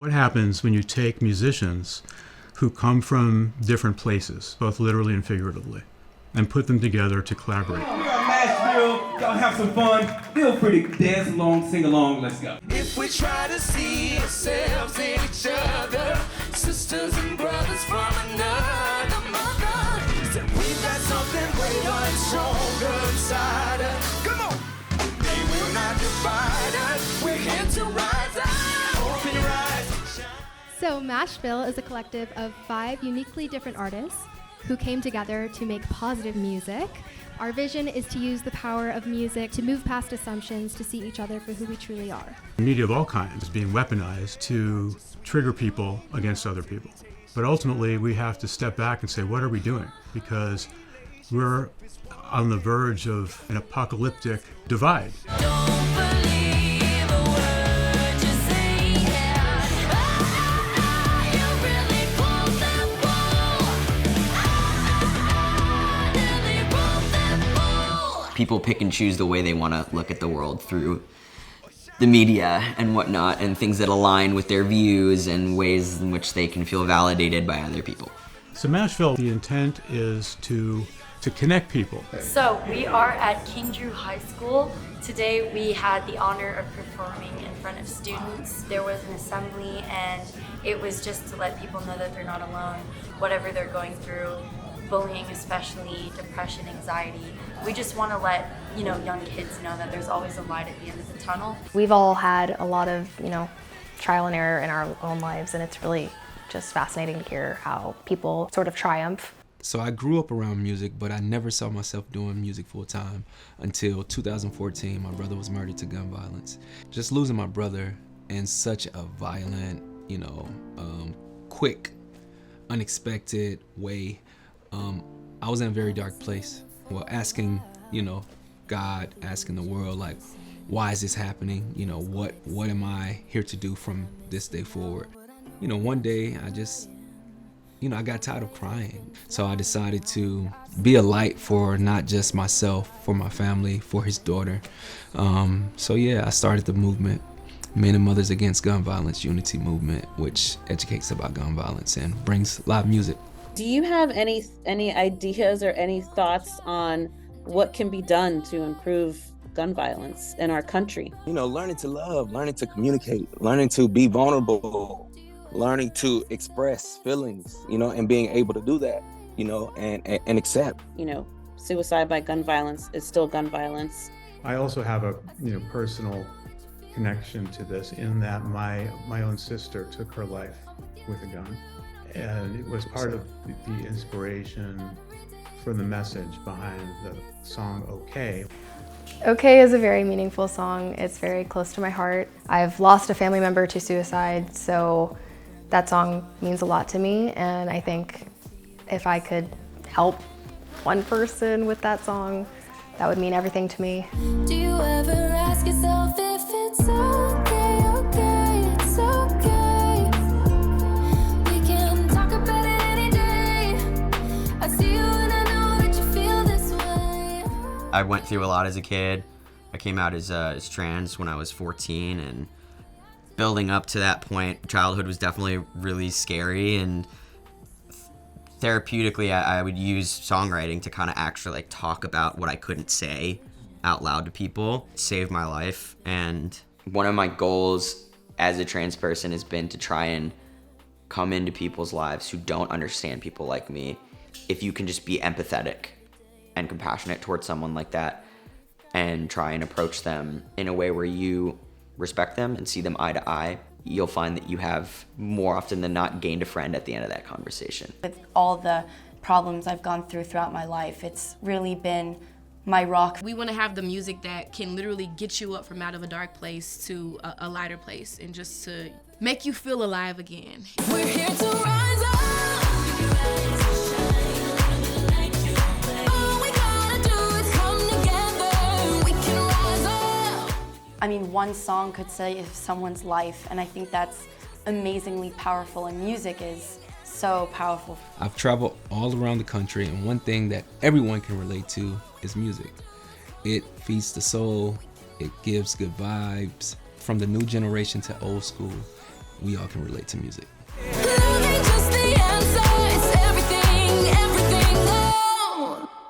What happens when you take musicians who come from different places, both literally and figuratively, and put them together to collaborate? We are Mashville. Y'all have some fun. Feel free to dance along, sing along. Let's go. If we try to see ourselves in each other, sisters and brothers from another mother, then we've got something greater and stronger inside us. Come on. They will not divide us. We're here to rise up. Open your eyes. So Mashville is a collective of 5 uniquely different artists who came together to make positive music. Our vision is to use the power of music to move past assumptions, to see each other for who we truly are. Media of all kinds is being weaponized to trigger people against other people. But ultimately, we have to step back and say, what are we doing? Because we're on the verge of an apocalyptic divide. Don't believe a word you say, yeah. You really pulled that bull. Nearly broke that bull. People pick and choose the way they want to look at the world through the media and whatnot, and things that align with their views and ways in which they can feel validated by other people. So Mashville, the intent is to connect people. So we are at King Drew High School. Today we had the honor of performing in front of students. There was an assembly, and it was just to let people know that they're not alone, whatever they're going through, bullying especially, depression, anxiety. We just want to let young kids know that there's always a light at the end of the tunnel. We've all had a lot of, trial and error in our own lives, and it's really just fascinating to hear how people sort of triumph. So I grew up around music, but I never saw myself doing music full time until 2014. My brother was murdered to gun violence. Just losing my brother in such a violent, quick, unexpected way, I was in a very dark place. Well, asking, God, asking the world, like, why is this happening? What am I here to do from this day forward? One day I just, I got tired of crying. So I decided to be a light for not just myself, for my family, for his daughter. So yeah, I started the movement, Men and Mothers Against Gun Violence Unity Movement, which educates about gun violence and brings live music. Do you have any ideas or any thoughts on what can be done to improve gun violence in our country? Learning to love, learning to communicate, learning to be vulnerable, learning to express feelings, and being able to do that, and accept. Suicide by gun violence is still gun violence. I also have a personal connection to this in that my own sister took her life with a gun, and it was part of the inspiration for the message behind the song "Okay." Okay is a very meaningful song. It's very close to my heart. I've lost a family member to suicide, so that song means a lot to me, and I think if I could help one person with that song, that would mean everything to me. Do you ever ask yourself if it's okay, okay, it's okay? We can talk about it any day. I see you and I know that you feel this way. I went through a lot as a kid. I came out as trans when I was 14, and building up to that point, childhood was definitely really scary, and therapeutically I would use songwriting to kind of actually talk about what I couldn't say out loud to people. It saved my life. And one of my goals as a trans person has been to try and come into people's lives who don't understand people like me. If you can just be empathetic and compassionate towards someone like that and try and approach them in a way where you respect them and see them eye to eye, you'll find that you have more often than not gained a friend at the end of that conversation. With all the problems I've gone through throughout my life, it's really been my rock. We want to have the music that can literally get you up from out of a dark place to a lighter place, and just to make you feel alive again. We're here to rise up. All we gotta do is come together. We can rise up. I mean, one song could save someone's life, and I think that's amazingly powerful, and music is so powerful. I've traveled all around the country, and one thing that everyone can relate to is music. It feeds the soul, it gives good vibes. From the new generation to old school, we all can relate to music. Love